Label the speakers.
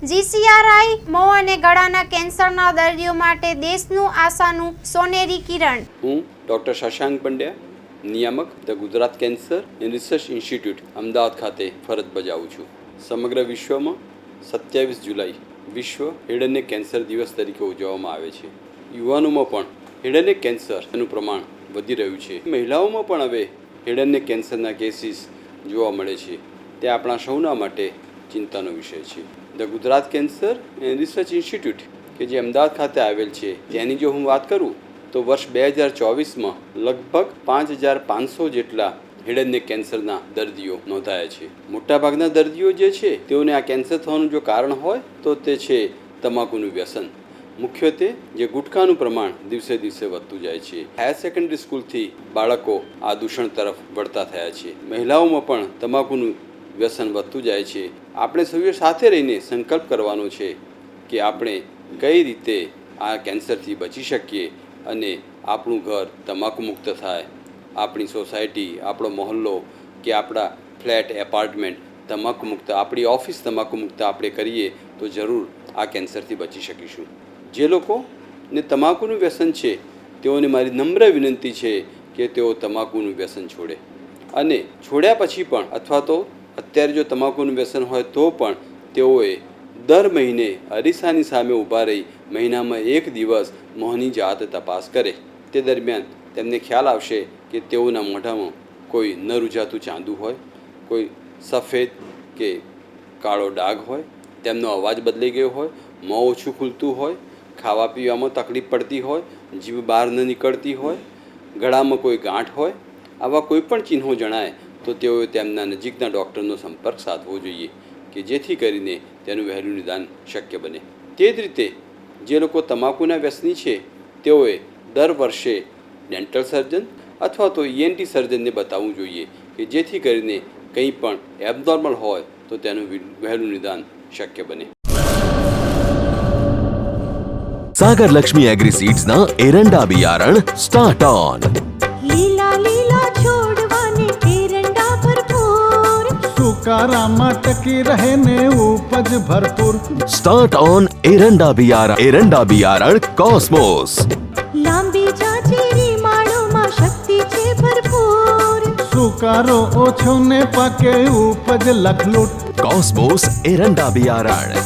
Speaker 1: જીસીઆરઆઈ મોં અને ગળાના કેન્સરના દર્દીઓ માટે દેશનું આશાનું સોનેરી કિરણ.
Speaker 2: હું ડૉક્ટર શશાંક પંડ્યા, નિયામક the Gujarat cancer and research institute Ahmedabad ખાતે ફરજ બજાવું છું. સમગ્ર વિશ્વમાં 27 જુલાઈ વિશ્વ હેડ અને નેક કેન્સર દિવસ તરીકે ઉજવવામાં આવે છે. યુવાનોમાં પણ હેડ અને નેક કેન્સરનું પ્રમાણ વધી રહ્યું છે. મહિલાઓમાં પણ હવે હેડ અને નેક કેન્સરના કેસીસ જોવા મળે છે. તે આપણા સૌના માટે ચિંતાનો વિષય છે. The Gujarat cancer and research institute કે જે અમદાવાદ ખાતે આવેલ છે, તેની જો હું વાત કરું તો વર્ષ 2024માં લગભગ 5500 જેટલા હેડ અને નેક કેન્સરના દર્દીઓ નોંધાયા છે. મોટાભાગના દર્દીઓ જે છે તેઓને આ કેન્સર થવાનું જો કારણ હોય તો તે છે તમાકુનું વ્યસન. મુખ્યત્વે જે ગુટખાનું પ્રમાણ દિવસે દિવસે વધતું જાય છે. હાયર સેકન્ડરી સ્કૂલથી બાળકો આ દૂષણ તરફ વળતા થયા છે. મહિલાઓમાં પણ તમાકુનું વ્યસન વધતું જાય છે. આપણે સૌએ સાથે રહીને સંકલ્પ કરવાનો છે કે આપણે કઈ રીતે આ કેન્સરથી બચી શકીએ અને આપણું ઘર તમાકુ મુક્ત થાય, આપણી સોસાયટી, આપણો મહોલ્લો કે આપણા ફ્લેટ, એપાર્ટમેન્ટ તમાકુ મુક્ત, આપણી ઓફિસ તમાકુ મુક્ત આપણે કરીએ તો જરૂર આ કેન્સરથી બચી શકીશું. જે લોકોને તમાકુનું વ્યસન છે તેઓને મારી નમ્ર વિનંતી છે કે તેઓ તમાકુનું વ્યસન છોડે, અને છોડ્યા પછી પણ અથવા તો અત્યારે જો તમાકુનું વ્યસન હોય તો પણ તેઓએ દર મહિને અરીસાની સામે ઊભા રહી મહિનામાં 1 દિવસ મોંની જાત તપાસ કરે. તે દરમિયાન તેમને ખ્યાલ આવશે કે તેઓના મોઢામાં કોઈ ન રૂજાતું ચાંદુ હોય, કોઈ સફેદ કે કાળો ડાઘ હોય, તેમનો અવાજ બદલાઈ ગયો હોય, મોં ઓછું ખુલતું હોય, ખાવા પીવામાં તકલીફ પડતી હોય, જીભ બહાર ન નીકળતી હોય, ગળામાં કોઈ ગાંઠ હોય. આવા કોઈ પણ ચિહ્નો જણાય તો તેઓએ તેમના નજીકના ડૉક્ટરનો સંપર્ક સાધવો જોઈએ કે જેથી કરીને તેનું વહેલું નિદાન શક્ય બને. તે જ રીતે જે લોકો તમાકુના વ્યસની છે તેઓએ દર વર્ષે ડેન્ટલ સર્જન અથવા તો ENT સર્જનને બતાવવું જોઈએ કે જેથી કરીને કંઈ પણ એબનોર્મલ હોય તો તેનું વહેલું નિદાન શક્ય બને.
Speaker 3: सागर लक्ष्मी एग्री सीड्स ना एरंडा बियारण स्टार्ट ऑन.
Speaker 4: લીલા લીલા છોડવાને એરંડા ભરપૂર, સુકારામાં ટકી રહે ને ઉપજ ભરપૂર.
Speaker 3: स्टार्ट ऑन एरंडा बियारण कॉस्मोस.
Speaker 4: લાંબી જાચેરી માળોમાં શક્તિ છે ભરપૂર, સુકારો ઓછો ને પાકે ઉપજ લખલૂટ.
Speaker 3: कॉस्मोस एरंडा बियारण.